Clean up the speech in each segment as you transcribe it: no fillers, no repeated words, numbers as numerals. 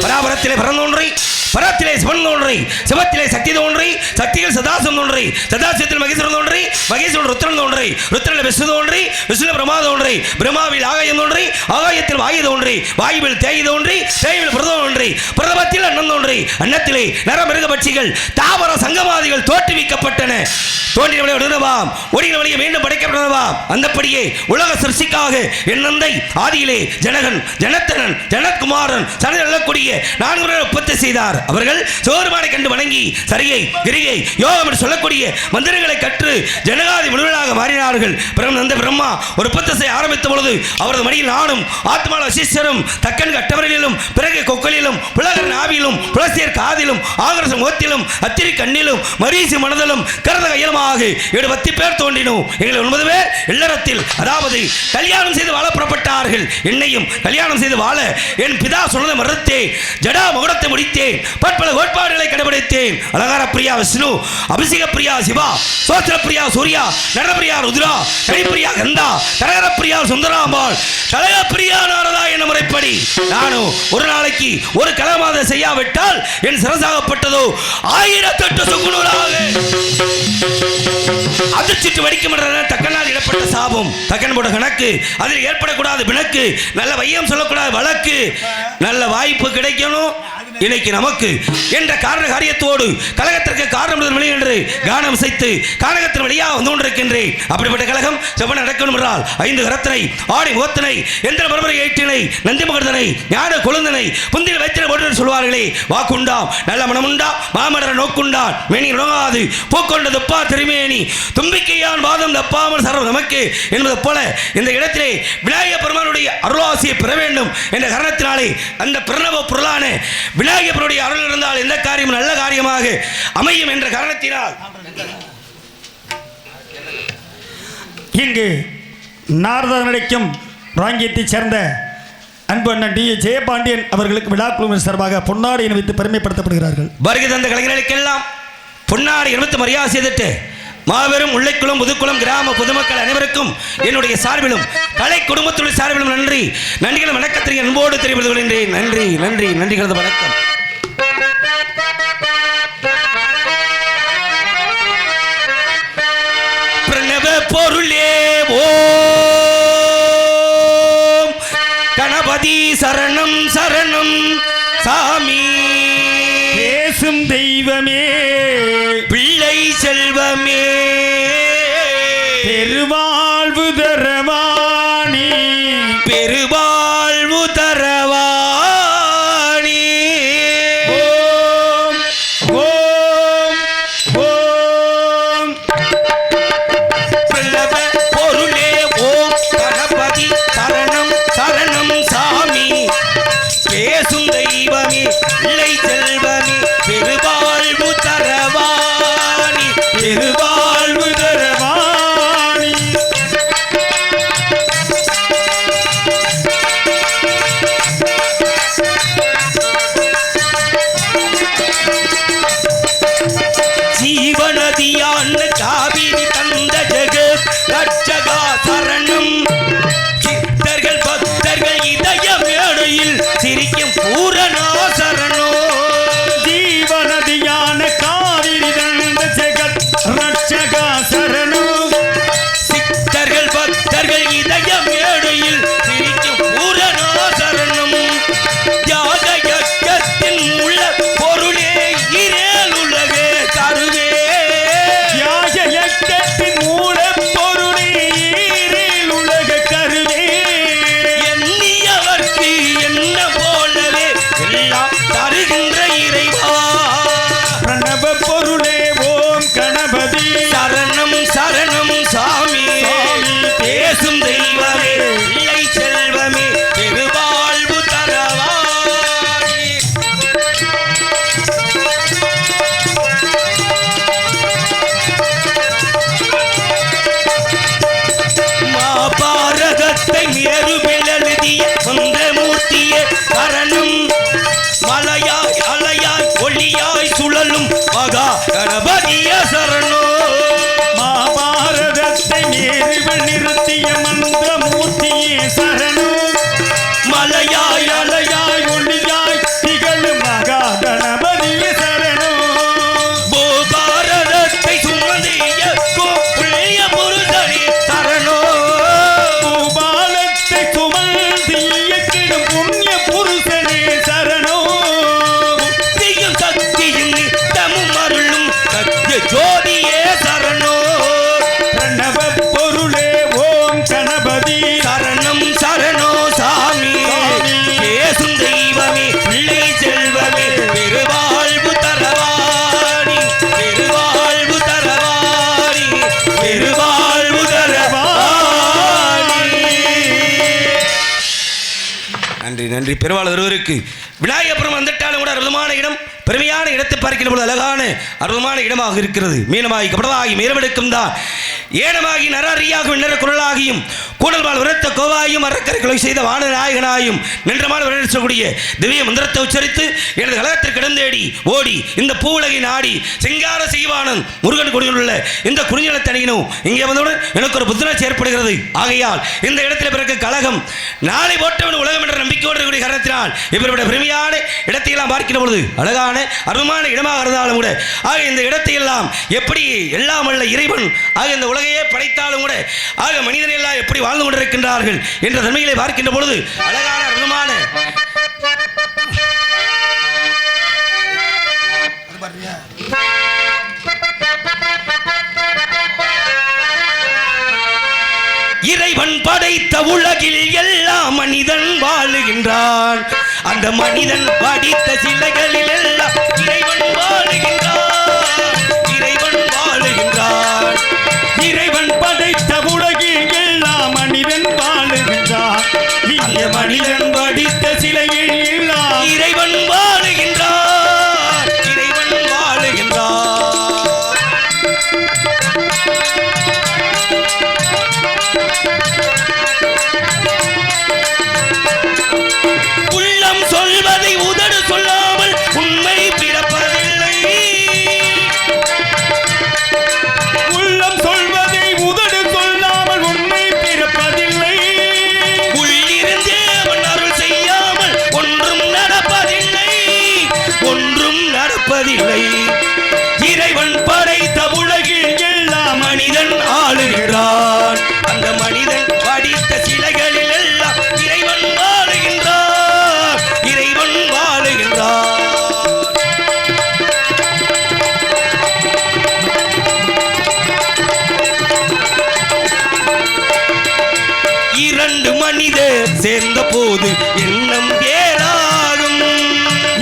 பராபரத்திலே பரந்தோன்றி பரத்திலே சிவன் தோன்றி சிவத்திலே சக்தி தோன்றி சக்தியில் சதாசிவம் தோன்றி சதாசிவத்தில் மகேஸ்வரன் தோன்றி மகேஸ்வரன் ருத்ரன் தோன்றி ருத்ரனில் விஷ்ணு தோன்றி விஷ்ணு பிரம்மா தோன்றி பிரம்மாவில் ஆகாயம் தோன்றி ஆகாயத்தில் வாயு தோன்றி வாயுவில் தேய் தோன்றி தேயில் பிரதம் தோன்றி பிரதமத்தில் அன்னம் தோன்றி அன்னத்திலே நரமிருக பட்சிகள் தாவர சங்கமாதிகள் தோற்றுவிக்கப்பட்டன. தோன்றினவளை ஒடுனவாம் ஒடுங்கினவளையை மீண்டும் படைக்கப்பட்டனவாம். அந்தப்படியே உலக சிருஷ்டிக்காக என் நந்தை ஆதியிலே ஜனகன் ஜனத்தனன் ஜனத்குமாரன் சனக்கூடிய 4 உற்பத்தி செய்தார். அவர்கள் சோறுமானை கண்டு வணங்கி சரியை கிரியை யோகம் என்று சொல்லக்கூடிய மந்திரங்களை கற்று ஜனகாதி முழுவதாக மாறினார்கள். நந்த பிரம்மா ஒரு உற்பத்தி செய்ய ஆரம்பித்த பொழுது அவரது மடியில் நானும் ஆத்மால வசிஷ்டரும் தக்கன் கட்டவர்களிலும் பிறகு கொக்கலிலும் புலகர் நாவிலும் புலசியர் காதிலும் ஆகரச முகத்திலும் அத்திரி கண்ணிலும் மரீசி மனதிலும் கரத கையிலுமாக 10 பேர் தோன்றினோம். எங்கள் 9 பேர் இல்லறத்தில் அதாவது கல்யாணம் செய்து வாழ புறப்பட்டார்கள். என்னையும் கல்யாணம் செய்து வாழ என் பிதா சொன்னதை மறுத்தேன். ஜடா முகூர்த்தத்தை முடித்தேன். பற்பல கோட்பாடுகளை கடைபிடித்தேன். அலங்கார பிரியா விஷ்ணு, அபிஷேக பிரியா சிவா, சோத்திர பிரியா சூர்யா, நடனப்பிரியா ருத்ரா, கனிப்பிரியா கந்தா, கரகர பிரியா சுந்தராம்பாள், கலக பிரியா நாரதா என்ற முறைப்படி நானும் ஒரு நாளைக்கு ஒரு கலமாத செய்யாவிட்டால் என் சிரசாகப்பட்டதோ 1008 சுக்குநூறாக அதிர்ச்சிட்டு வடிக்கும் தக்கனால் இடப்பட்ட சாபம். தக்கன் போட்ட கணக்கு அதில் ஏற்படக்கூடாது பிணக்கு. நல்ல வையம் சொல்லக்கூடாது வழக்கு. நல்ல வாய்ப்பு கிடைக்கணும் இன்னைக்கு நமக்கு என்ற காரண காரியத்தோடு கழகத்திற்கு காரணம் என்று கானம் செய்து கானகத்தின் வழியாக வந்து கொண்டிருக்கின்றேன். அப்படிப்பட்ட கழகம் செவ்வன நடக்கணும் என்றால் 5 கரத்தினை ஆடி முகத்தினை எந்திர பரம்பரை ஏற்றினை நந்தி மகர்தனை ஞான கொழுந்தனை புந்தில் வைத்திர போட்டு சொல்வார்களே வாக்குண்டாம் நல்ல மனமுண்டா மாமடர நோக்குண்டான் மேனி நோகாது பூக்கொண்ட துப்பா திருமேனி தும்பிக்கையான் வாதம் தப்பாமல் சர்வம் நமக்கு என்பது போல இந்த இடத்திலே விநாயக பெருமானுடைய அருளாசியை பெற வேண்டும் என்ற காரணத்தினாலே அந்த பிரணவ பொருளான விநாயகருடைய அருள் இருந்தால் எந்த காரியம் நல்ல காரியமாக அமையும் என்ற காரணத்தினால் இங்கு நாரதர் நடிக்கும் ராங்கியத்தைச் சேர்ந்த அன்பு அண்ணன் டி ஜெயபாண்டியன் அவர்களுக்கு விழா குழுவின் சார்பாக பொன்னாடை அணிவித்து பெருமைப்படுத்தப்படுகிறார்கள். வருகை தந்த கலைஞர்களுக்கெல்லாம் பொன்னாடை அணிவித்து மரியாதை செய்துட்டு மாபெரும் முல்லைக்குளம் புதுக்குளம் கிராம பொதுமக்கள் அனைவருக்கும் என்னுடைய சார்பிலும் கலை குடும்பத்துடைய சார்பிலும் நன்றி நன்றிகளும் வணக்கத்திற்கு அன்போடு தெரிவித்துக் கொள்கின்றேன். நன்றி நன்றி நன்றிகளது வணக்கம். பிரணவ பொருளே ஓம் கணபதி சரணம் சரணம் சாமி பேசும் தெய்வமே பிள்ளை செல்வமே பெருவாழ்வு தரவாணி பெருவாழ்வு தரவா பேசும் தெய்வமே பிள்ளை செல்வமே பெருவாழ்வு தரவாணி பெருவாழ்வு தரவாணி ஜீவநதியான காவிரி தந்த ஜெகத் ரட்சகா சரணம் சித்தர்கள் பக்தர்கள் இதய மேடையில் சிரிக்கும் பூரணா சரணோ ஜீவநதியான காவிரி தந்த ஜெகத் ரட்சகா சரணோ சித்தர்கள் பக்தர்கள் இதய மேடையில் சிரிக்கும் பூரணா சரணம் தியாக யக்கத்தின் உள்ள பொருளே இரேல் உலகே கருவே தியாக யக்கத்தின் மூல பொருளே இரேல் உலக கருவே எண்ணியவர்க்கு என்ன போலவே எல்லாம் தருகின்ற இறைவா பிரணவ பொருளே ஓம் கணபதி சரணம் சரணம் சாமி பேசும் தெய்வமே பிள்ளை செல்வமே பெருவாழ்வு தரவாணி மாபாரதத்தை மேருவில் எழுதிய சுந்தரமூர்த்தியே சரணம் மலையாய் அலையாய் ஒளியாய் சுழலும் மகா கணபதிய சரணோ மகாபாரதத்தை நேருவில் நிறுத்திய மந்திரமூர்த்தியே சரணம் மலையாய் அலையாய் ஒளியாய் திகழும் மகா கணபதியே சரணம் பூபாரதத்தை சுமந்திய புள்ளிய புருஷனே சரணோ பூபாலத்தை சுமந்திய கிடும் புண்ணிய புருஷனே சரணம் புத்தியும் சக்தியும் நித்தமும் அருளும் சத்திய ஜோதியே சரணோ பிரணவ பொருளே ஓம் கணபதி சரணம் சரணோ சாமி பேசும் தெய்வமே பிள்ளை செல்வமே பெருவாழ்வு தரவாணி பெருவாழ்வு தரவாணி பெருவாழ்வு தரவாணி நன்றி நன்றி பெருவாள் ஒருவருக்கு விநாயகபுரம் வந்துட்டாலும் கூட அற்புதமான இடம் பெருமையான இடத்தை பார்க்கிற பொழுது அழகான அற்புதமான இடமாக இருக்கிறது மீனமாகி கபடமாகி மீனமெடுக்கும் தான் ஏனமாகி நரறியாகும் நிற குரலாகியும் கூடல்வாள் உரத்த கோவாயும் அறக்கரை கொலை செய்த வானநாயகனாயும் நின்றமான வரக்கூடிய திவ்ய மந்திரத்தை உச்சரித்து எனது கழகத்திற்கு கிடந்தேடி ஓடி இந்த பூவுலகை நாடி சிங்கார செய்வானன் முருகன் கொடியுள்ள இந்த குறிஞ்சலத்தணியினும் இங்கே வந்தவுடன் எனக்கு ஒரு புத்துணர்ச்சி ஏற்படுகிறது ஆகையால் இந்த இடத்தில் பிறகு கழகம் நாளை போட்டவன் உலகம் என்ற நம்பிக்கையோடு இருக்கக்கூடிய காரணத்தினால் இப்படிப்பட்ட பெருமையான இடத்தை எல்லாம் பார்க்கிற பொழுது அழகான அருமையான இடமாக இருந்தாலும் கூட ஆக இந்த இடத்தை எல்லாம் எப்படி எல்லாம் வல்ல இறைவன் ஆக இந்த உலகையே படைத்தாலும் கூட ஆக மனிதனை எல்லாம் எப்படி வாழ்ந்து கொண்டிருக்கின்றார்கள் என்ற தன்மைகளை பார்க்கின்ற பொழுது அழகான அருமையான இறைவன் படைத்த உலகில் எல்லாம் மனிதன் வாழுகின்றான் அந்த மனிதன் படித்த சிலைகளில் எல்லாம் இறைவன் வாழுகின்றான் இறைவன் வாழுகின்றான் இறைவன் படைத்த உலகில் எல்லாம் மனிதன் வாழுகின்றான் இந்த மனிதன் படித்த சிலையில் எல்லாம் இறைவன் வாழுகின்றான் இறைவன் வாழுகின்றான் உள்ளம் சொல்வதை உதடு சொல்லாமல் உண்மை பிறப்பதில்லை உள்ளம் சொல்வதை உதடு சொல்லாமல் உண்மை பிறப்பதில்லை உள்ளிருந்தே அவன் அருள் செய்யாமல் ஒன்றும் நடப்பதில்லை ஒன்றும் நடப்பதில்லை இறைவன் படைத்த உலகில் எல்லாம் மனிதன் ஆளுகிறான் அந்த மனிதன் படித்த சிலைகளில் எல்லாம் இறைவன் வாழுகின்றான் இறைவன் வாழுகின்றான் இரண்டு மனிதர் சேர்ந்த போது எண்ணம் வேறாகும்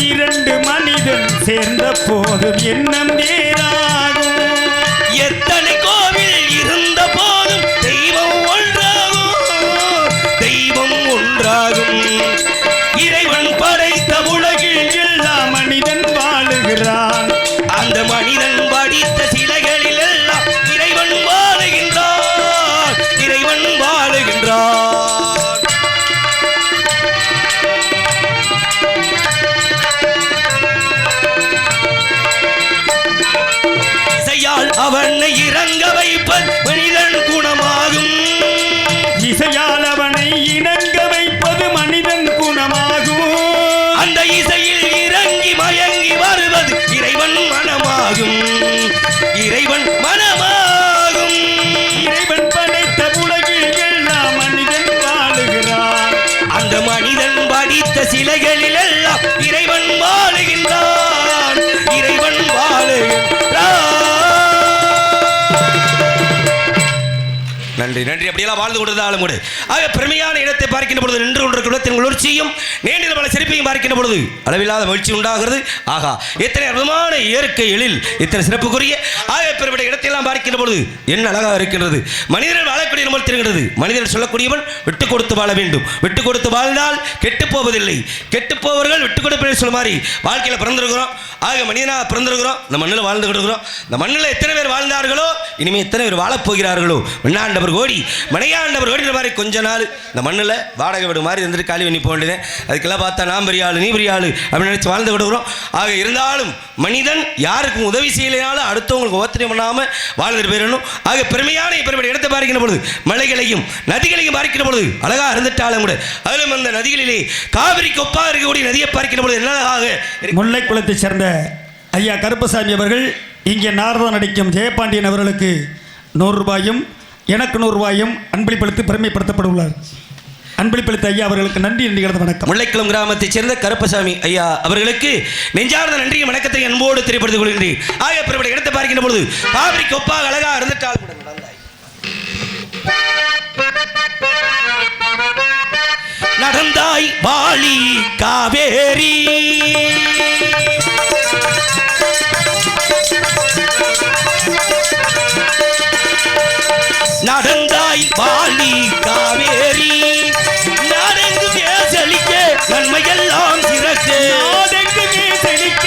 இரண்டு மனிதன் சேர்ந்த போதும் எண்ணம் வேறாகும் எத்தனை கோவில் இருந்த போதும் தெய்வம் ஒன்றாகும் தெய்வம் ஒன்றாகும் இறைவன் படை அவனை இறங்க வைப்பது மனிதன் குணமாகும். இசையால் அவனை இணங்க வைப்பது மனிதன் குணமாகும். அந்த இசையில் இறங்கி மயங்கி வருவது இறைவன் மனமாகும். இறைவன் மனமாகும். இறைவன் படைத்த உலகில் எல்லாம் மனிதன் வாழுகிறான். அந்த மனிதன் படித்த சிலைகளில் எல்லாம் இறைவன் வாழுகின்றான். இறைவன் வாழுகின்றான். நன்றி நன்றி. அப்படியெல்லாம் வாழ்ந்து கொடுத்தாலும் கூட ஆக பெருமையான இடத்தை பார்க்கின்ற பொழுது நின்று கொண்ட குலத்தின் உணர்ச்சியும் நேண்டில் பல சிறப்பையும் பார்க்கின்ற பொழுது அளவில்லாத மகிழ்ச்சி உண்டாகிறது. ஆகா, எத்தனை அற்புதமான இயற்கை எழில், இத்தனை சிறப்புக்குரிய ஆக பெருமையான இடத்தையெல்லாம் பார்க்கின்ற பொழுது என்ன அழகாக இருக்கின்றது. மனிதர்கள் வாழக்கூடிய நம்ம தெரிகிறது. மனிதர்கள் சொல்லக்கூடியவன் விட்டு கொடுத்து வாழ வேண்டும். விட்டு கொடுத்து வாழ்ந்தால் கெட்டு போவதில்லை. கெட்டு போவர்கள் விட்டு கொடுப்பதை சொல்ல மாதிரி வாழ்க்கையில் பிறந்திருக்கிறோம். ஆக மனிதனாக பிறந்திருக்கிறோம். இந்த மண்ணில் வாழ்ந்து கொடுக்கிறோம். இந்த மண்ணில் எத்தனை பேர் வாழ்ந்தார்களோ இனிமேல் எத்தனை பேர் வாழப்போகிறார்களோ. விண்ணாண்டவர் கோடி மனையாண்டவர் கோடி மாதிரி கொஞ்ச நாள் இந்த மண்ணில் வாடகை வீடு மாதிரி இருந்துட்டு காலி பண்ணி போக வேண்டியது. அதுக்கெல்லாம் பார்த்தா நான் பெரிய ஆளு நீ பெரிய ஆளு அப்படின்னு நினச்சி வாழ்ந்து கொடுக்குறோம். ஆக இருந்தாலும் மனிதன் யாருக்கும் உதவி செய்யலைனாலும் அடுத்தவங்களுக்கு ஓத்திரம் பண்ணாமல் வாழ்ந்துட்டு போயிடணும். ஆக பெருமையான பெருமையான இடத்தை பார்க்கின்ற பொழுது மலைகளையும் நதிகளையும் பார்க்கின்ற பொழுது அழகாக இருந்துட்டாலும் கூட அதிலும் அந்த நதிகளிலே காவிரிக்கு ஒப்பாக இருக்கக்கூடிய நதியை பார்க்கின்ற பொழுது என்னதாக முல்லை குளத்தை சேர்ந்த ஐயா கருப்பசாமி அவர்கள் இங்கே நாரதம் நடிக்கும் ஜெயபாண்டியன் அவர்களுக்கு 100 ரூபாயும் எனக்கு 100 ரூபாயும் அன்பளிப்பளித்து பெருமைப்படுத்தப்பட்டுள்ளார். அன்பளிப்பளித்த ஐயா அவர்களுக்கு நன்றி நன்றிகிறது வணக்கம். முல்லைக்குளம் கிராமத்தைச் சேர்ந்த கருப்பசாமி ஐயா அவர்களுக்கு நெஞ்சார்ந்த நன்றியும் வணக்கத்தை அன்போடு தெரியப்படுத்திக் கொள்கின்றேன். ஆக பெருமையான இடத்தை பார்க்கின்ற பொழுது காவிரிக்கு ஒப்பாக அழகாக இருந்துட்டால் நடந்தாய் வாழி காவேரி நடந்தாய் வாழி காவேரி நாடெங்கு பேசலிக்க நன்மையெல்லாம் சிறக்கு நாடெங்கு செழிக்க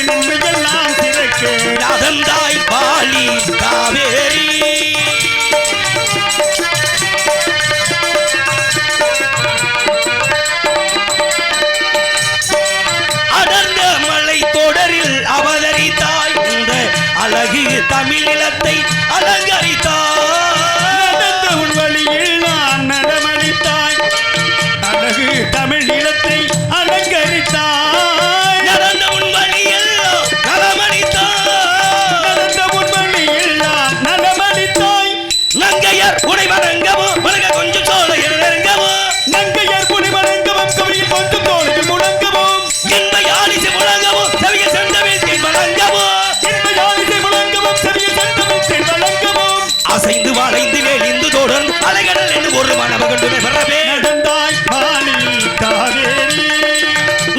நன்மையெல்லாம் சிறக்க நடந்தாய் வாழி காவேரி அடர்ந்த மலை தொடரில் அவதரித்தாய். இந்த அழகு தமிழ் நிலத்தை அலங்கரித்தாய். உன் வழியில் நான் நடமளித்தாய். அழகு தமிழ் நிலத்தை அலங்கரித்தாய். நடந்த உன் வழியில் நலமளித்தாய். நடந்த உன் வழியில் நான் நடமளித்தாய். நங்கையர் உடை வணங்கவும் வணங்க கொஞ்சம் சோழையர் நெருங்கவும் நங்கையர் குடி வணங்கவும் கவியில் கொஞ்சம் தோழில் முழங்கவும் இன்ப யாழிசை முழங்கவும் செவிய செந்தமிழ் தேன் வழங்கவும் இன்ப முழங்கவும் செவியில் செந்தமிழ் தேன் வழங்கவும் அசைந்து வளைந்து நெளிந்து தொடர்ந்து அலைகடல் என்று ஒரு மனமகண்டுமே வரவே நடந்தாய் வாழி காவேரி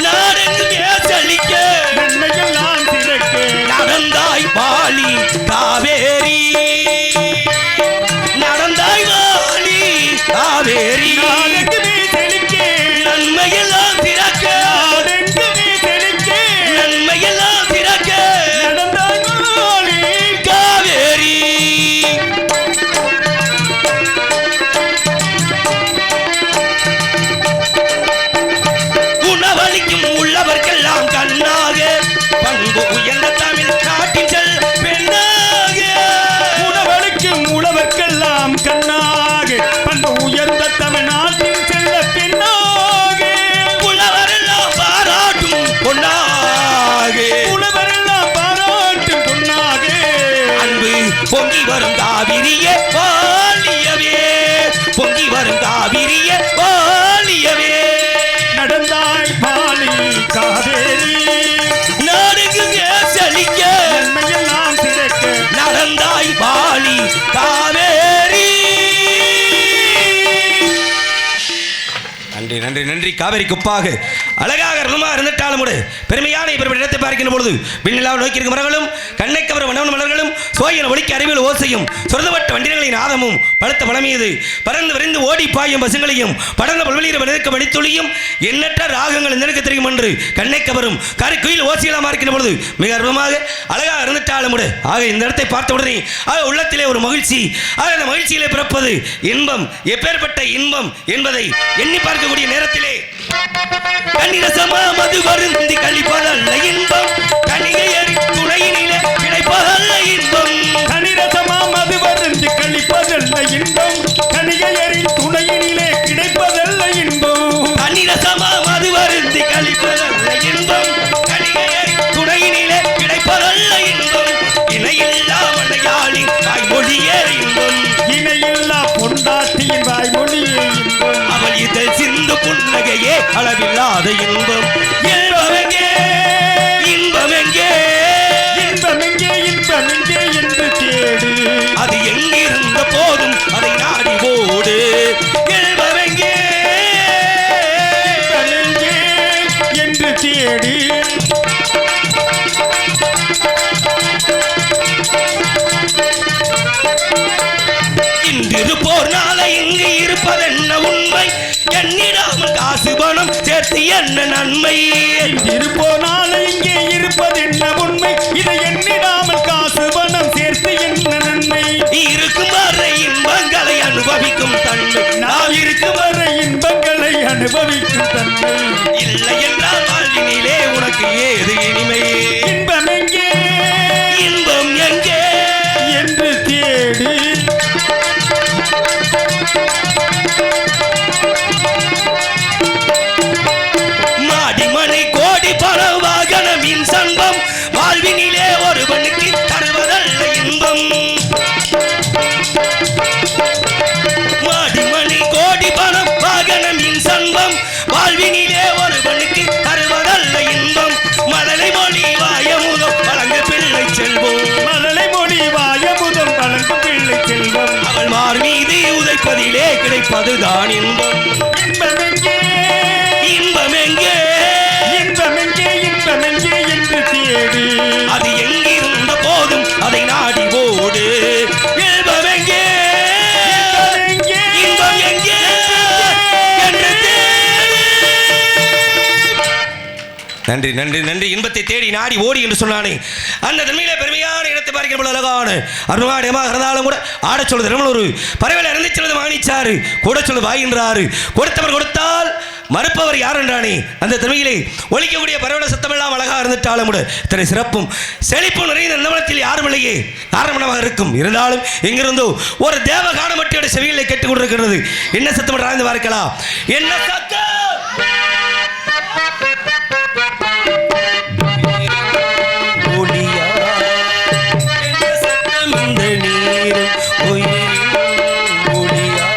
நாடெங்கு பேசலிக்க நன்மையெல்லாம் சிறக்க நடந்தாய் வாழி காவேரி நடந்தாய் வாழி காவேரி நாடெங்குமே செழிக்க நன்மையெல்லாம் பிறக்க நாடெங்குமே செழிக்க நன்மையெல்லாம் பிறக்க நடந்தாய் வாழி காவேரி உணவளிக்கும் உள்ளவர்க்கெல்லாம் கண்ணாக பண்பு உயர்ந்த தமிழ் நாட்டின் செல் பெண்ணாக உணவளிக்கும் உழவர்க்கெல்லாம் கண்ணாக பண்பு உயர்ந்த தமிழ்நாட்டின் செல்ல பெண்ணாக உழவரெல்லாம் பாராட்டும் பொன்னாக உழவரெல்லாம் பாராட்டும் பொன்னாக அன்பு பொங்கி வரும் காவிரியே வாழியவே பொங்கி வரும் காவிரியே வாழியவே நடந்தாய் வாழி காவேரி நாடுக்கு செழிக்க நன்மையெல்லாம் சிறக்க நடந்தாய் வாழி காவேரி. நன்றி நன்றி நன்றி. காவேரி குப்பாக அழகாக ரூமாக இருந்துட்டாலும் கூட பெருமையான இடத்தை பார்க்கின்ற பொழுது விண்ணிலாவில் நோக்கி இருக்கும் மரங்களும் கண்ணை கவர வனவன மலர்களும் சோயன ஒலிக்க அறிவியல் ஓசையும் சொருதப்பட்ட வண்டிகளின் ஆதமும் பழுத்த பழமீது பறந்து விரைந்து ஓடி பாயும் பசுங்களையும் படர்ந்த பல்வெளியிற வனக்க வடித்துளியும் எண்ணற்ற ராகங்கள் எனக்கு தெரியும் என்று கண்ணை கவரும் கருக்குயில் ஓசையெல்லாம் பார்க்கின்ற பொழுது மிக அற்புதமாக அழகாக இருந்துட்டாலும் கூட ஆக இந்த இடத்தை பார்த்த உடனே ஆக உள்ளத்திலே ஒரு மகிழ்ச்சி. ஆக அந்த மகிழ்ச்சியிலே பிறப்பது இன்பம். எப்பேற்பட்ட இன்பம் என்பதை எண்ணி பார்க்கக்கூடிய நேரத்திலே கண்ணிரசமா மது வருந்தி கழிப்பதல்ல இன்பம் கணிகையரி துணையினிலே கிடைப்பதல்ல இன்பம் கனி இன்பம் கணிகையரின் துணையினிலே கிடைப்பதல்ல இன்பம் அந்நிரசமா மது வருந்தி கழிப்பதல்ல இன்பம் கணிகையரின் துணையினிலே கிடைப்பதல்ல இன்பம் இணையில்லா மலையாளின் தாய்மொழியே இன்பம் இணையில்லா பொண்டாட்டியின் வாய்மொழியே இன்பம் அவள் இதழ் சிந்து புன்னகையே அளவில்லாத இன்பம் இன்பமெங்கே இன்பமெங்கே இன்பமெங்கே இன்பமெங்கே என்று தேடு அது எங்கிருந்த போதும் அதை நாடி ஓடு இன்பமெங்கே இன்பமெங்கே என்று தேடு இன்றிருப்போர் நாளை இங்கு இருப்பதென்ன உண்மை எண்ணிடாமல் காசு பணம் சேர்த்து என்ன நன்மை இருப்போர் நாளை இங்கே இருப்பதென்ன உண்மை இதை எண்ணிடாமல் காசு பணம் சேர்த்து என்ன நன்மை இருக்கும் வரை இன்பங்களை அனுபவிக்கும் தன்மை நாம் இருக்கும் வரை இன்பங்களை அனுபவிக்கும் தன்மை இல்லை என்றால் வாழ்வினிலே உனக்கு ஏது இனிமை இன்பம் எங்கே இன்பம் எங்கே என்று தேடி மாடிமனை கோடி பணம் வாகனமின் சன்பம் வாழ்வினிலே ஒருவனுக்கு தருவதல்ல இன்பம் மாடிமனை கோடி பணம் வாகனமின் சன்பம் வாழ்வினிலே ஒருவனுக்கு தருவதல்ல இன்பம் மழலை மொழி வாயமுதம் வழங்க பிள்ளை செல்வோம் மழலை மொழி வாயமுதம் வழங்கும் பிள்ளை செல்வம் அவள் மார் மீது உதைப்பதிலே கிடைப்பதுதான் இன்பம் இன்பம் எங்கே இன்பம் எங்கே இன்பம் எங்கே இன்பம் எங்கே என்று தேடி அது எங்கிருந்த போதும் அதை நாடி ஓடு இன்பம் எங்கே எங்கே இன்பம் எங்கே என்று தேடு. நன்றி நன்றி நன்றி இன்பத்தை தேடி நாடி ஓடி என்று சொன்னானே அந்த தன்மையிலே பெருமையான இடத்தை பார்க்கிற போல அழகான அருணாடயமாக இருந்தாலும் கூட ஆடச் சொல்வது ஒரு பறவையில் இறந்து சொல்வது மாணிச்சாரு கூட சொல்வது வாயின்றாரு கொடுத்தவர் கொடுத்தால் மறுப்பவர் யார் என்றானே அந்த தன்மையிலே ஒழிக்கக்கூடிய பறவையோட சத்தமெல்லாம் அழகாக இருந்துட்டாலும் கூட இத்தனை சிறப்பும் செழிப்பும் நிறைந்த நிலவரத்தில் யாரும் இல்லையே காரணமாக இருக்கும் இருந்தாலும் எங்கிருந்தோ ஒரு தேவ காணமட்டியோட செவிகளை கேட்டுக் கொண்டிருக்கிறது என்ன சத்தம் என்று ஆய்ந்து பார்க்கலாம் என்ன சத்தம் ஒளியா என்ன சத்தம் இந்த நீரும் உயிரின் ஒளியா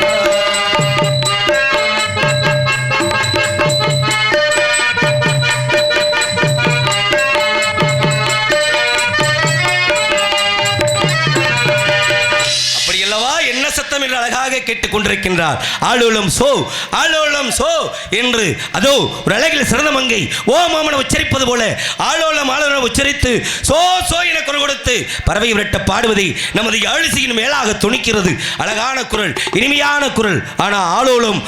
அப்படியல்லவா என்ன சத்தம் என்று அழகாக கேட்டுக் கொண்டிருக்கின்றார் ஆளோலம் சோ என்று அதோ ஒரு அழகில் சிறந்த மங்கை ஓ மாமன உச்சரிப்பது போல ஆளோலம் உச்சரித்து சோ சோ என குரல் கொடுத்து பறவை விரட்ட பாடுவதை நமது யாழிசையின் மேலாக துணிக்கிறது அழகான குரல் இனிமையான குரல் ஆனால் ஆளோலம்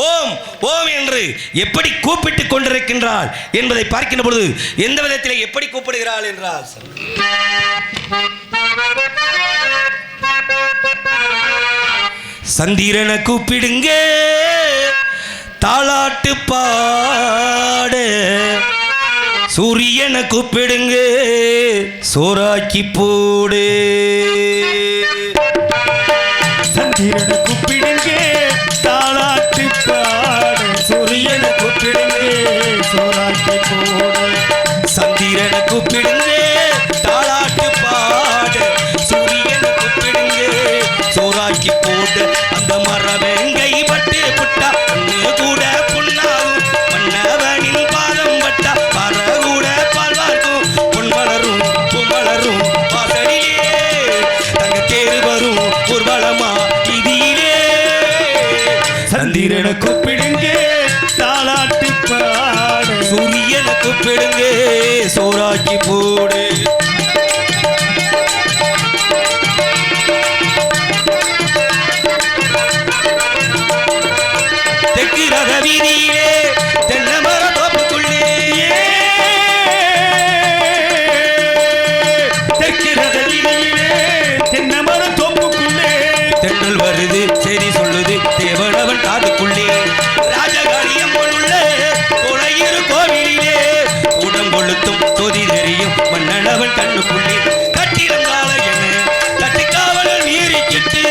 ஓம் ஓம் என்று எப்படி கூப்பிட்டுக் கொண்டிருக்கின்றாள் என்பதை பார்க்கின்ற பொழுது எந்த விதத்திலே எப்படி கூப்பிடுகிறாள் என்றால் சந்திரனை கூப்பிடுங்க தாளாட்டு பாட சூரியனை கூப்பிடுங்க சோறாக்கி போடு சந்திரனை கூப்பிடுங்க தாளாட்டு பாட சூரியனை கூப்பிடுங்க சோறாக்கி போடு சந்திரனை கூப்பிடுங்க தாளாட்டு பாட சூரியனை கூப்பிடுங்க சோறாக்கி போடு அந்த மரவேங்கை பட்டு புட்டா அண்ணு கூட புண்ணாகும் மன்னவனின் பாதம் பட்டா பற கூட பால்வார்க்கும் பொன் வளரும் பூமலரும் வாசலிலே தங்க தேர் வரும் ஊர்வலமா இதிலே சந்திரனை கூப்பிடுங்க தாளாட்டு பாட சூரியனை கூப்பிடுங்க சோறாக்கி போடு தெற்கு ரத வீதியிலே தென்னை மர தோப்புக்குள்ளே தெற்கு ரத வீதியிலே தென்னை மர தோப்புக்குள்ளே தென்றல் வருது சரி சொல்லுது தேவனவன் காதுக்குள்ளே ராஜகாளியம்மன் உள்ள கொலையிரு கோவிலிலே கூடம் கொளுத்தும் தொதி தெரியும் மன்னனவன் கண்ணுக்குள்ளே கட்டிடங்கால என்ன கட்டிக்காவலன் நீரிக்கிட்டு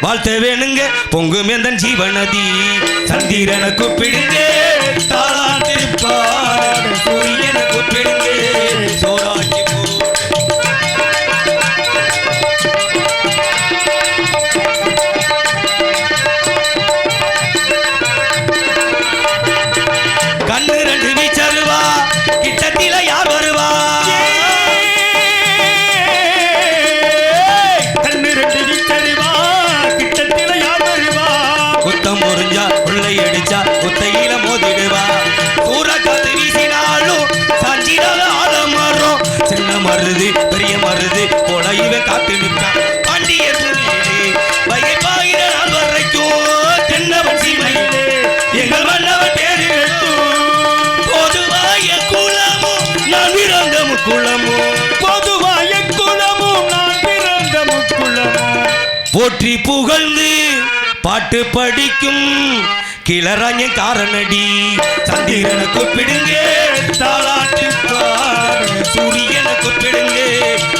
வாழ்த்த வேணுங்க பொங்கும் எந்தன் ஜீவநதி சந்திரனை கூப்பிடுங்க தாலாட்டு பாட சூரியனை கூப்பிடுங்க சோறாக்கி கண்ணு ரெண்டு வீச்சருவா கிட்டத்தில யார் வருவா கண்ணு ரெண்டு வீச்சருவா கிட்டத்தில யார் வருவா குத்தம் முறிஞ்சா உள்ளை அடிச்சா குத்தையில மோதிடுவா சூற காத்து வீசினாலும் சாஞ்சிடாத ஆழமரம் சின்ன மருது பெரிய மருது போல இவன் காத்து நிற்கான் பாண்டியர் பூமியிலே வகை பாகிற நாள் வரைக்கும் தென்னவன் சீமையிலே எங்கள் மன்னவன் பேரு பொதுவாய குலமும் நான் பிறந்த முக்குளமும் பொதுவாய குலமும் நான் பிறந்த முக்குளமும் போற்றி புகழ்ந்து பாட்டு படிக்கும் கிளறாங்க காரணடி சந்திரனை கூப்பிடுங்க தாலாட்டு பாட சூரியனை கூப்பிடுங்க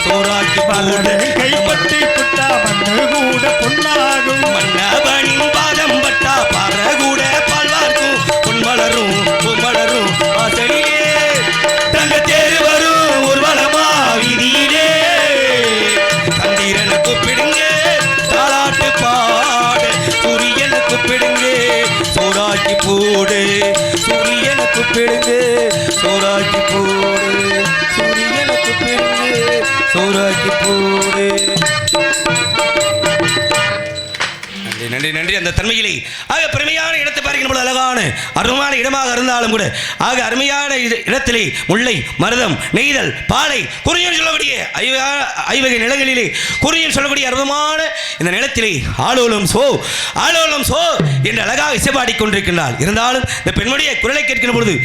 சோறாக்கி பாட கைப்பற்றி புட்டா மண்ணு கூட பொன்னாகும் மன்னவனின் பாதம் பட்டா பாற கூட பால்வார்க்கும் பொன்மலரும் பூமலரும் வாசலிலே தங்க தேர் வரும் ஒரு வளமா வீதியிலே சந்திரனை கூப்பிடுங்க தாலாட்டு பாட சூரியனை கூப்பிடுங்க சோறாக்கி போடு சூரியனை கூப்பிடுங்க சோறாக்கி போடு சூரியனை கூப்பிடுங்க சோறாக்கி போடு நன்றி நன்றி நன்றி அந்த தன்மையிலே ஆக பெருமையான இடத்தை பார்க்கின்ற பொழுது அழகான அருமையான இடமாக இருந்தாலும் கூட ஆக அருமையான இடத்திலே முல்லை மருதம் நெய்தல் பாலை குறிஞ்சி சொல்லக்கூடிய ஐவகை நிலங்களிலே குறிஞ்சி சொல்லக்கூடிய அற்புதமான இந்த நிலத்திலே ஆளோலம் சோ என்று அழகாக இசைப்பாடிக் கொண்டிருக்கின்றார் இருந்தாலும் இந்த பெண்ணுடைய குரலை கேட்கின்ற பொழுது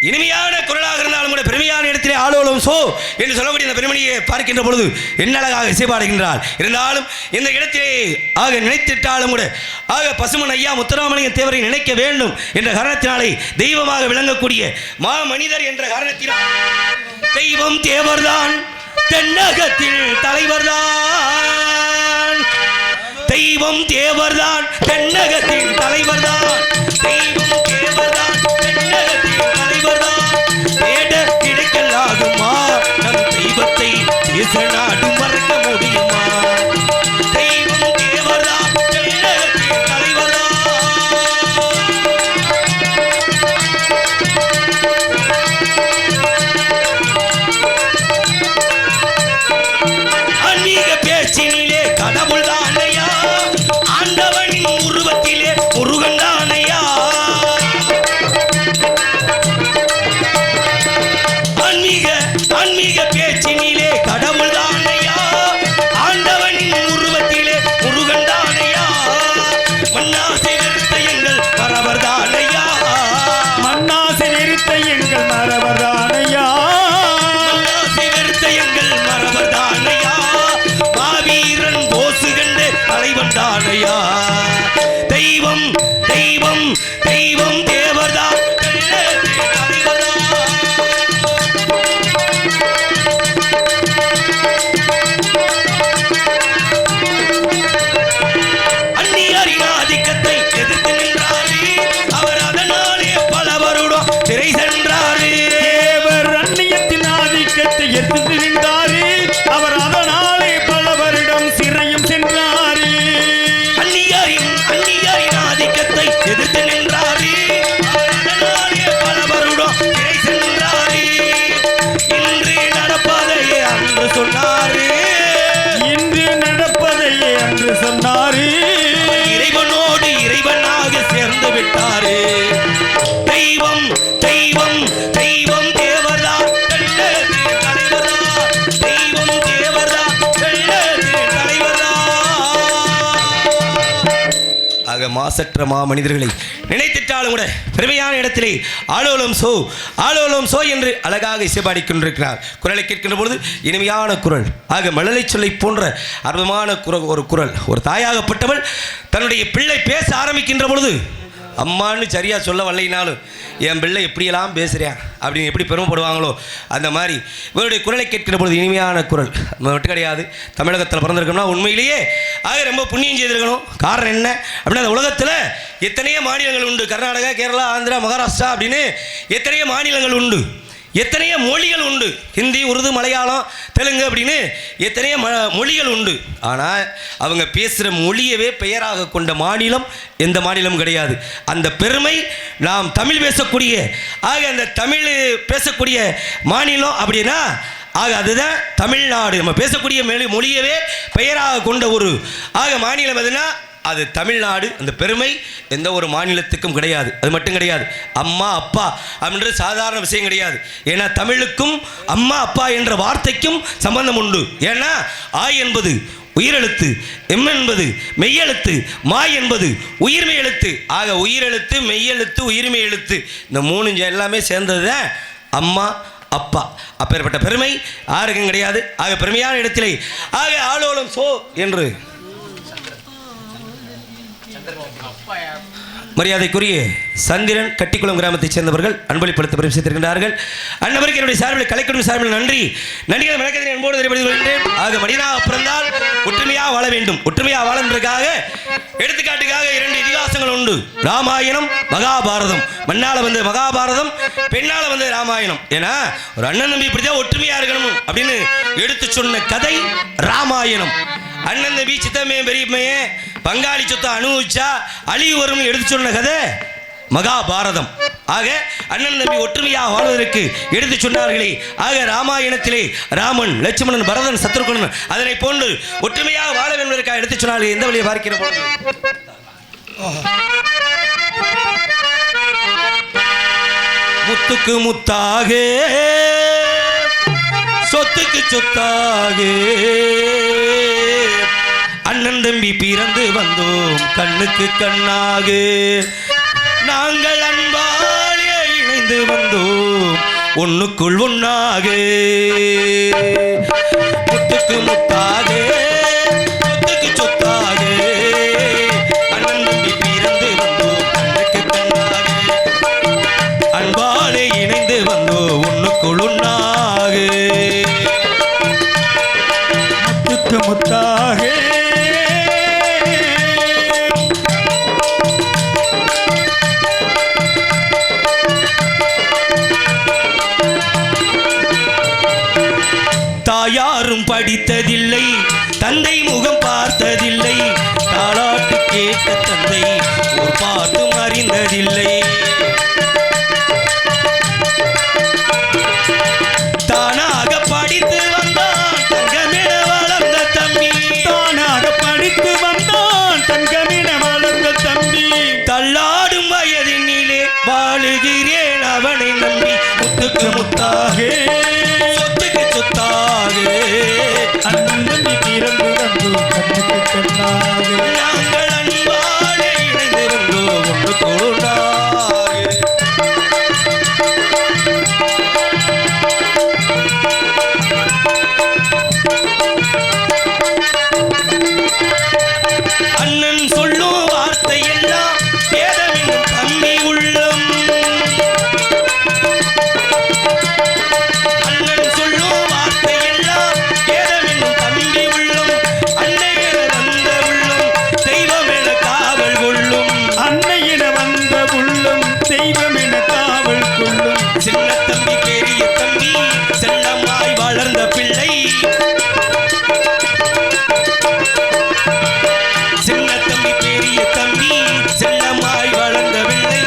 இனிமையான குரலாக இருந்தாலும் கூட பெருமையான இடத்திலே ஆளோலம் சோ என்று சொல்லக்கூடிய இந்த பெருமணியை பார்க்கின்ற பொழுது என்ன அழகாக இசைப்பாடுகின்றார் இருந்தாலும் இந்த இடத்திலே ஆக நினைத்திட்டாலும் கூட ஆக பசுமன் ஐயா முத்துராமலிங்க தேவரை நினைக்க வேண்டும் என்ற காரணத்தினாலே தெய்வமாக விளங்கக்கூடிய மா மனிதர் என்ற காரணத்தினால் தெய்வம் தேவர்தான் தென்னகத்தில் தலைவர்தான் தெய்வம் தேவர்தான் தென்னகத்தின் தலைவர்தான் தெய்வம் தேவர்தான் தென்னகத்தின் தலைவர்தான் தேட கிடைக்கலாகுமா நம் தெய்வத்தை தேச நாடு மறக்க முடியுமா தெய்வம் தேவர்தான் தென்னகத்தின் தலைவர்தான் ஆன்மீக பேச்சினிலே கடவுள் தானையா ஆண்டவனின் உருவத்திலே முருகன் தானையா ஆன்மீக பேச்சினிலே கடவுள் தானையா ஆண்டவனின் உருவத்திலே முருகன் தானையா மண்ணாசை வெறுத்த எங்கள் மறவர் தானையா மண்ணாசை நிறுத்த எங்கள் மரவர் தானையா மண்ணாசை வெறுத்த எங்கள் மறவர் தானையா மாவீரன் போசு கண்டு தலைவன் தானையா தெய்வம் தெய்வம் தெய்வம் தேவர்தான் தலைவர்தான் அந்நியரின் ஆதிக்கத்தை எதிர்த்து நின்றாரே அவர் அதனாலே பல வருடம் சிறை சென்றாரே தேவர் அந்நியத்தின் ஆதிக்கத்தை எதிர்த்து நின்றாரே அவர் அதனாலே பல வருடம் சிறையும் சென்றாரே அந்நியரின் ஆதிக்கத்தை எதிர்த்து நின்றாரே அவர் அதனாலே பல வருடம் சிறை சென்றாரே இன்று நடப்பதையே அன்று சொன்னாரே இன்று நடப்பதையே அன்று சொன்னாரே இறைவனோடு இறைவனாக சேர்ந்து விட்டாரே தெய்வம் தெய்வம் தெய்வம் தேவர்தான் தென்னகத்தின் தலைவர்தான் தெய்வம் தேவர்தான் தென்னகத்தின் தலைவர்தான் ஆக மாசற்ற மனிதர்களை நினைத்திட்டாலும் கூட பெருமையான இடத்திலே ஆளோலம் சோ என்று அழகாக இசைப்பாடிக் கொண்டிருக்கிறார் குரலை கேட்கின்ற பொழுது இனிமையான குரல் ஆக மழலை சொல்லை போன்ற அற்புதமான ஒரு குரல் ஒரு தாயாகப்பட்டவள் தன்னுடைய பிள்ளை பேச ஆரம்பிக்கின்ற பொழுது அம்மான்னு சரியாக சொல்ல வரலைனாலும் என் பிள்ளை எப்படியெல்லாம் பேசுகிறேன் அப்படின்னு எப்படி பெருமைப்படுவாங்களோ அந்த மாதிரி இவருடைய குரலை கேட்கிற பொழுது இனிமையான குரல் மட்டும் கிடையாது. தமிழகத்தில் பிறந்திருக்கோம்னா உண்மையிலேயே ஆக ரொம்ப புண்ணியம் செய்திருக்கணும். காரணம் என்ன அப்படின்னா அந்த உலகத்தில் எத்தனையோ மாநிலங்கள் உண்டு. கர்நாடகா, கேரளா, ஆந்திரா, மகாராஷ்டிரா அப்படின்னு எத்தனையோ மாநிலங்கள் உண்டு. எத்தனையோ மொழிகள் உண்டு. ஹிந்தி, உருது, மலையாளம், தெலுங்கு அப்படின்னு எத்தனையோ மொழிகள் உண்டு. ஆனால் அவங்க பேசுகிற மொழியவே பெயராக கொண்ட மாநிலம் எந்த மாநிலமும் கிடையாது. அந்த பெருமை நாம் தமிழ் பேசக்கூடிய ஆக அந்த தமிழ் பேசக்கூடிய மாநிலம் அப்படின்னா ஆக அதுதான் தமிழ்நாடு. நம்ம பேசக்கூடிய மொழியவே பெயராக கொண்ட ஒரு ஆக மாநிலம் எதுனா அது தமிழ்நாடு. அந்த பெருமை எந்த ஒரு மாநிலத்துக்கும் கிடையாது. அது மட்டும் கிடையாது, அம்மா அப்பா அப்படின்றது சாதாரண விஷயம் கிடையாது. ஏன்னா தமிழுக்கும் அம்மா அப்பா என்ற வார்த்தைக்கும் சம்பந்தம் உண்டு. ஏன்னா ஆய் என்பது உயிரெழுத்து, எம் என்பது மெய்யெழுத்து, மாய் என்பது உயிர்மை எழுத்து. ஆக உயிரெழுத்து, மெய்யெழுத்து, உயிர்மை எழுத்து இந்த மூணு எல்லாமே சேர்ந்தது தான் அம்மா அப்பா. அப்பேற்பட்ட பெருமை யாருக்கும் கிடையாது. ஆக பெருமையான இடத்திலே ஆக ஆளோலம் சோ என்று மரியாதைக்குரிய சந்திரன் கட்டிக்குளம் கிராமத்தைச் சேர்ந்தவர்கள் அன்பளிப்படுத்த பரிசளித்திருக்கின்றார்கள். அன்னவருக்கு என்னுடைய சார்பில் கலைக்குழுவின் சார்பில் நன்றி வணக்கத்தை என்போடு தெரிவித்துக் கொள்கிறேன். ஆக மனிதனாக பிறந்தால் ஒற்றுமையாக வாழ வேண்டும். ஒற்றுமையாக வாழன்றதுக்காக எடுத்துக்காட்டுக்காக 2 இதிகாசங்கள் உண்டு. ராமாயணம், மகாபாரதம். மண்ணால வந்து மகாபாரதம், பெண்ணால வந்து ராமாயணம். ஏன்னா ஒரு அண்ணன் தம்பி இப்படிதான் ஒற்றுமையா இருக்கணும் அப்படின்னு எடுத்து சொன்ன கதை ராமாயணம். அண்ணன் தம்பி சித்தமே பெரியமையே பங்காளி சொத்தை அனுபவிச்சா அழிவு வரும் எடுத்து சொன்ன கதை மகாபாரதம். ஆக அண்ணன் தம்பி ஒற்றுமையாக வாழ்வதற்கு எடுத்து சொன்னார்களே. ஆக ராமாயணத்திலே ராமன், லட்சுமணன், பரதன், சத்ருகுணன் அதனை போன்று ஒற்றுமையாக வாழ வேண்டுவதற்காக எடுத்து சொன்னார்கள். எந்த வழியை பார்க்கிற போது முத்துக்கு முத்தாக சொத்துக்கு சொத்தாக அண்ணன் தம்பி பிறந்து வந்தோம் கண்ணுக்கு கண்ணாக. நாங்கள் அன்பாலே இணைந்து வந்தோம் ஒண்ணுக்குள் ஒண்ணாக. முத்துக்கு முத்தாக சொத்துக்கு சொத்தாக அண்ணன் தம்பி பிறந்து வந்தோம் கண்ணுக்கு கண்ணாக. அன்பாலே இணைந்து வந்தோம் ஒண்ணுக்குள் ஒண்ணாக. முத்துக்கு முத்தாக யாரும் படித்ததில்லை, தந்தை முகம் பார்த்ததில்லை, தாலாட்டு கேட்ட தந்தை ஒரு பாட்டும் அறிந்ததில்லை. தானாக படித்து வந்தான் தங்கமிட வளர்ந்த தம்பி, தானாக படித்து வந்தான் தங்கமிட வளர்ந்த தம்பி. தள்ளாடும் வயதினிலே வாழுகிறேன் அவனை நம்பி. முத்துக்கு முத்தாக சொத்துக்கு சொத்தாக அண்ணன் தம்பி பிறந்து வந்தோம் கண்ணுக்கு கண்ணாக. நாங்கள் அன்பாலே இணைந்து வந்தோம் ஒன்று கொண்டாக. அண்ணன் சொல்லும் வார்த்தை எல்லாம் வேதமென்னும் தம்பி உள்ளம். அண்ணன் சொல்லும் வார்த்தை எல்லாம் வேதமென்னும் தம்பி உள்ளம். அன்னையென வந்த உள்ளம் தெய்வம் என காவல் கொள்ளும். அன்னையிட வந்த உள்ளம் தெய்வம் என காவல் கொள்ளும். சின்ன தம்பி பெரிய தம்பி செல்லமாய் வளர்ந்த பிள்ளை. சின்ன தம்பி பெரிய தம்பி செல்லமாய் வளர்ந்த பிள்ளை.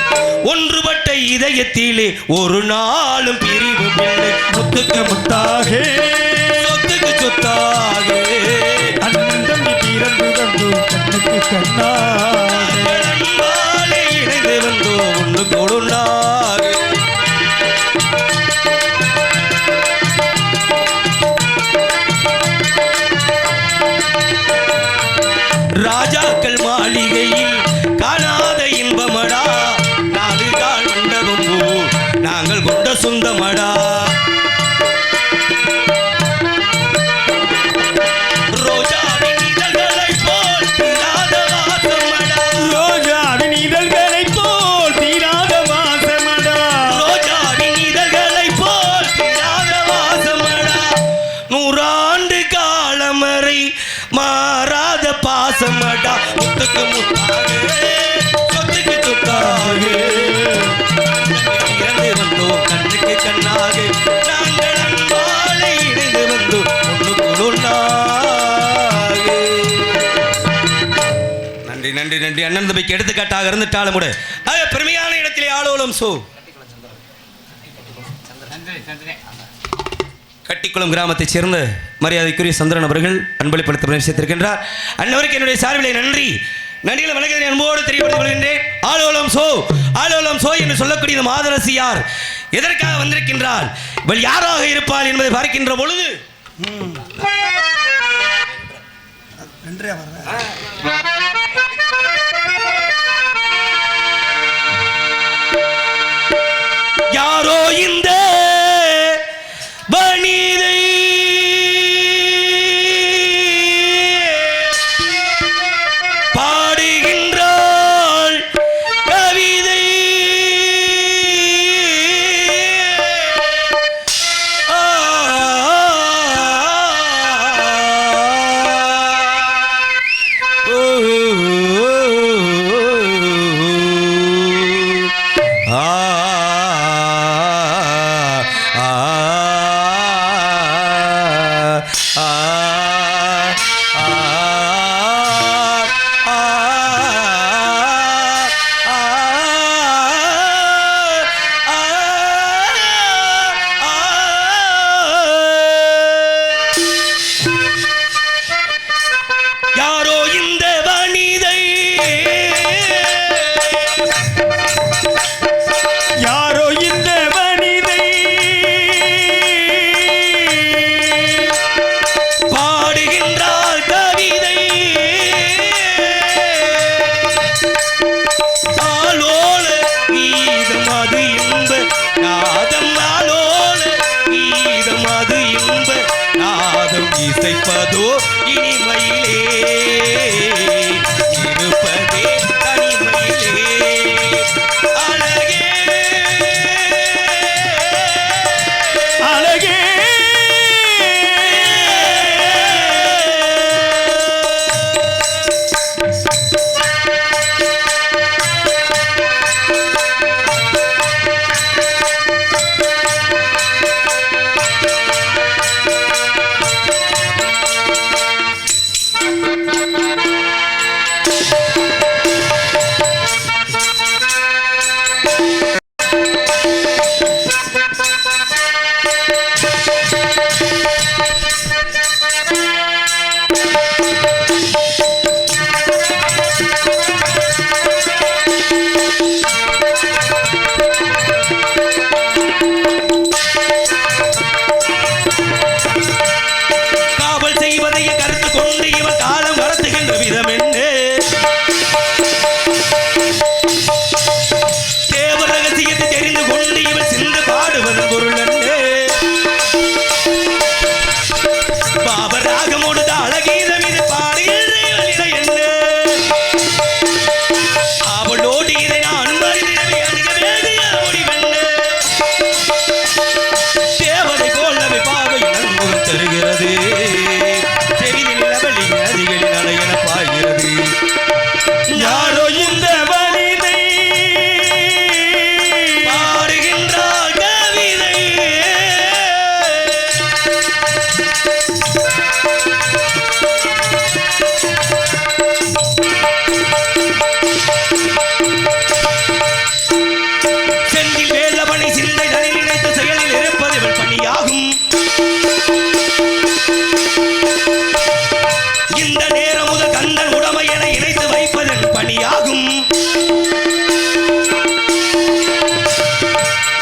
ஒன்றுபட்ட இதயத்திலே ஒரு நாளும் பிரிவு பிள்ளை. முத்துக்கு முத்தாக சொத்துக்கு சொத்தாக அண்ணன் தம்பி பிறந்து வந்தோம் கண்ணுக்கு கண்ணாக. நாங்கள் அன்பாலே இணைந்து வந்தோம் ஒன்று கொடுநாக. ராஜாக்கள் மாளிகையில் காணாத இன்பமடா, நாடுகால் மண்டபம் போல் நாங்கள் கொண்ட சொந்தமடா. ரோஜாவின் இதழ்களைப் போல் இல்லாத வாசமடா. ரோஜாவின் இதழ்களைப் போல் நன்றி நன்றி. அண்ணன் தம்பிக்கு எடுத்துக்காட்டாக இருந்துட்டாலும் கூட பெருமையான இடத்திலே ஆளோலம் சோ கட்டிக்குளம் கிராமத்தைச் சேர்ந்த மரியாதைக்குரிய சந்திரன் அவர்கள் அன்பளிப்படுத்த விஷயத்திருக்கின்றார். அன்னவருக்கு என்னுடைய சார்பிலே நன்றி நன்றிகளை வணக்கத்தை அன்போடு தெரியப்படுத்திக் கொள்கின்றேன். ஆளோலம் சோ என்று சொல்லக்கூடிய மாதரசி யார், எதற்காக வந்திருக்கின்றார், இவள் யாராக இருப்பாள் என்பதை பார்க்கின்ற பொழுது யாரோ இந்த வனிதை பாடுகின்றாள் கவிதை, யாரோ இந்த வனிதை யாரோ இந்த வனிதை பாடுகின்றாள் கவிதை, ஆலோல கீதம் அது இன்ப நாதம், ஆலோல கீதம் அது இன்ப நாதம், இசைப்பதோ இனிமையிலே இருப்பதே தனிமையிலே அழகே அழகே காவல் செய்வதையே கருத்து கொண்டு இவன் காலம் கடத்துகின்ற விதம் என்ன, தேவ ரகசியத்தை தெரிந்து கொண்டு இவன் சிந்து பாடுவதன் பொருள் என்ன, பாபராகமோடு அழகீதம் இது பாடுகின்ற இவள் என்ன, அவளோடு இதை நான் மறிதிடவே அணுக வேண்டிய முடிவென்ன, தேவதை போலவே பாவை நன்முகம் தருகிறது, செவிதில் அவளி நதிகளில் அலையென பாய்கிறது, யாரோ இந்த வனிதை பாடுகின்றாள் கவிதை, செந்தில் வேலவனை சிந்தை தனி நினைத்த செயலில் இருப்பது இவள் பணியாகும், இந்த நேரம் முதல் கந்தன் உடமை என இணைத்து வைப்பதன் பணியாகும்,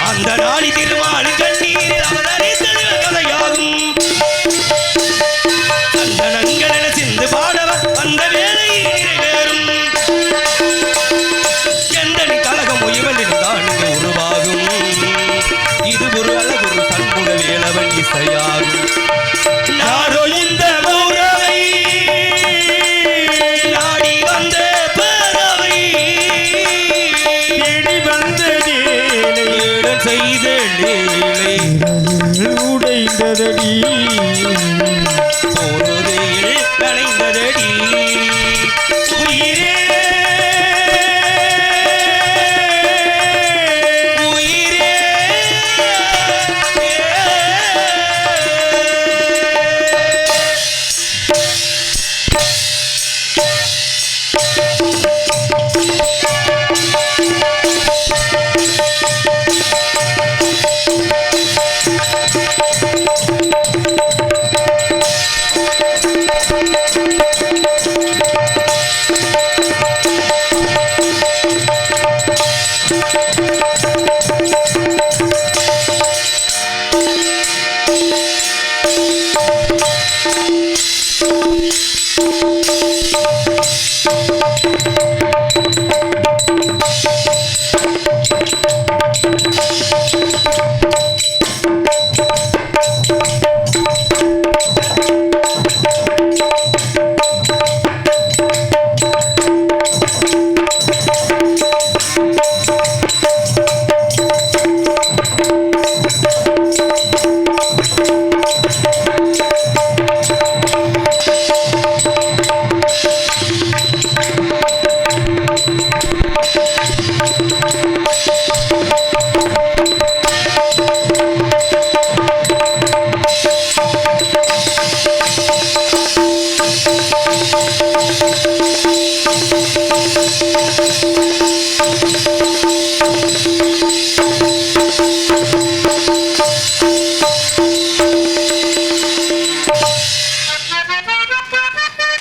அந்த நாளி திருமாலி கண்ணீரில் அவதரித்தது கதையாகும், சந்தனங்கள் என சிந்து பாடவர் அந்த வேலை நிறைவேறும், எந்தனி கழகம் உயவலில் தான் உருவாகும், இது ஒரு அழகு சண்முக வேலவன் இசையாகும், நாரோ இந்த உறவை நாடி வந்த பறவை தேடி வந்த ஈடு செய்த லீலை உடைந்ததடி போருதையில் நனைந்ததடி உயிரே உயிரே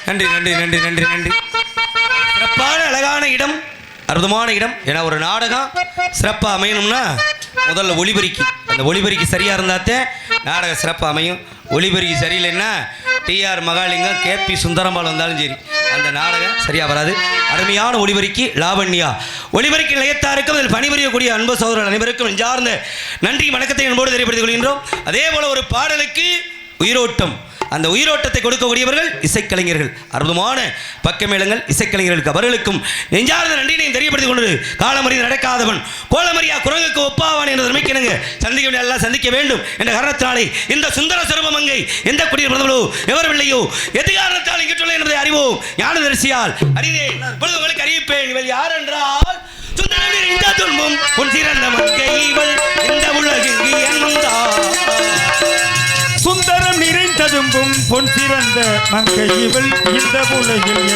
நன்றி நன்றி நன்றி நன்றி நன்றி. சிறப்பான அழகான இடம், அற்புதமான இடம். ஏன்னா ஒரு நாடகம் சிறப்பாக அமையணும்னா முதல்ல ஒளிபெருக்கி, அந்த ஒளிபெருக்கி சரியாக இருந்தாத்தே நாடகம் சிறப்பாக அமையும். ஒளிபெருக்கி சரியில்லைன்னா டிஆர் மகாலிங்கம் கேபி சுந்தரம்பால் வந்தாலும் சரி அந்த நாடகம் சரியாக வராது. அருமையான ஒளிபெருக்கி லாவண்யா ஒளிபெருக்கி நிலையத்தாருக்கும் அதில் பணிபுரியக்கூடிய அன்பு சகோதரர் அனைவருக்கும் நெஞ்சார்ந்த நன்றி வணக்கத்தை என்போடு தெரியப்படுத்திக் கொள்கின்றோம். அதே போல ஒரு பாடலுக்கு உயிரோட்டம், அந்த உயிரோட்டத்தை கொடுக்கக்கூடியவர்கள் இசைக்கலைஞர்கள், அற்புதமான பக்கமேளங்கள் இசைக்கலைஞர்களுக்கு அவர்களுக்கும் நெஞ்சார்ந்த நன்றியை தெரியப்படுத்திக் கொண்டது. காலமறிந்து நடக்காதவன் கோலமரியா குரங்குக்கு ஒப்பாவான் என்ற நம்பிக்கைங்க சந்திக்க எல்லாம் சந்திக்க வேண்டும் என்ற காரணத்தினாலே இந்த சுந்தர சிறுவமங்கை எந்த குடியில் பிறந்தவளோ எவரில்லையோ எது காரணத்தால் இங்கு சொல்ல என்பதை அறிவோம் ஞான தரிசியால் அறிந்தே இப்பொழுது உங்களுக்கு அறிவிப்பேன். இவள் யார் என்றால் சுந்தரம் நிறைந்த துன்பம் உன் சிறந்த மங்கை இவள் இந்த உலகெங்கு எண்ணுந்தாள். சுந்தரம் நிறைந்ததும்பும் பொன் சிறந்த மங்கை இவள் இந்த உலகில்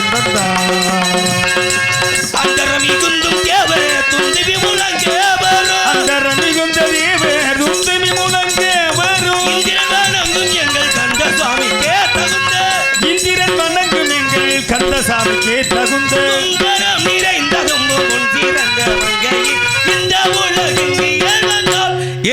அந்தரம் மிகுந்தும் தேவர் துந்திவி முழங்கே வரும், அந்தரம் மிகுந்த தேவர் துந்திவி முழங்கே வரும். இந்திரன் வணங்கும் எங்கள் கந்த சுவாமிக்கே தகுந்த, இந்திரன் வணங்கும் எங்கள் கந்தசாமிக்கே தகுந்த சுந்தரம் நிறைந்ததும்பும் பொன் சிறந்த மங்கை இந்த உலகெங்கு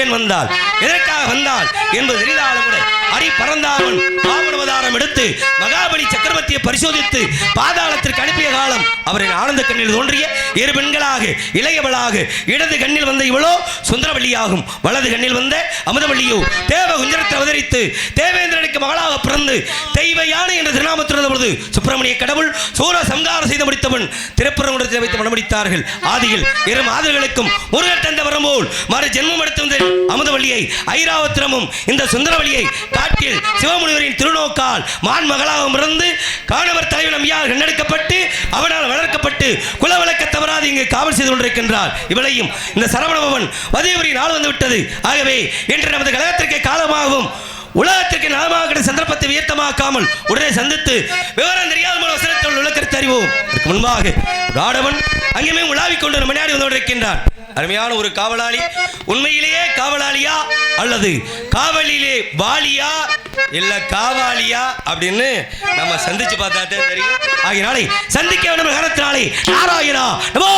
ஏன் வந்தால் எதற்காக வந்தால் என்பது தெரிந்தாலும் கூட அரி பரந்தாமன் பாவனவதாரம் எடுத்து மகாபலி சக்கரவர்த்தியை பரிசோதித்து பாதாளத்திற்கு அனுப்பிய காலம் அவரின் ஆனந்த கண்ணில் தோன்றிய இரு பெண்களாக இளையவளாக இடது கண்ணில் வந்த இவளோ சுந்தரவல்லியாகும், வலது கண்ணில் வந்த அமுதவல்லியோ தேவ குஞ்சரத்தில் அவதரித்து தேவேந்திரனுக்கு மகளாக பிறந்து தெய்வ யானை என்ற திருநாமத்தில் பொழுது சுப்பிரமணிய கடவுள் சூர சம்காரம் செய்து முடித்தவன் திருப்பரங்குன்றத்தில் வைத்து மனமுடித்தார்கள். ஆதியில் இரு மாதர்களுக்கும் முருகர் தந்த வரம் போல் மறு ஜென்மம் எடுத்து வந்த அமுதவல்லியை ஐராவத்திரமும் இந்த சுந்தரவல்லியை காட்டில் சிவமுனிவரின் திருநோக்கால் மான் மகளாகவும் இருந்து காணவர் தலைவன் அம்மையார் கண்டெடுக்கப்பட்டு அவனால் வளர்க்கப்பட்டு குலவழக்க தவறாது இங்கு காவல் செய்து கொண்டிருக்கின்றார். இவளையும் இந்த சரவணபவன் வதியவரி நாள் வந்து விட்டது. ஆகவே இன்று நமது கழகத்திற்கு காலமாகவும் உலகத்திற்கு நலமாக சந்தர்ப்பத்தை வியத்தமாக்காமல் உடனே சந்தித்து விவரம் தெரியாத வசனத்தில் விளக்கத்தை அறிவோம். அதற்கு முன்பாக காடவன் அங்கேயுமே உலாவிக் கொண்டு முன்னாடி வந்து கொண்டிருக்கின்றான். அருமையான ஒரு காவலாளி, உண்மையிலேயே காவலாளியா அல்லது காவலிலே வாலியா இல்ல காவாலியா அப்படின்னு நம்ம சந்திச்சு பார்த்தா தெரியும். ஆகினாலே சந்திக்க வேண்டும் காரணத்தினாலே நாராயணா நமோ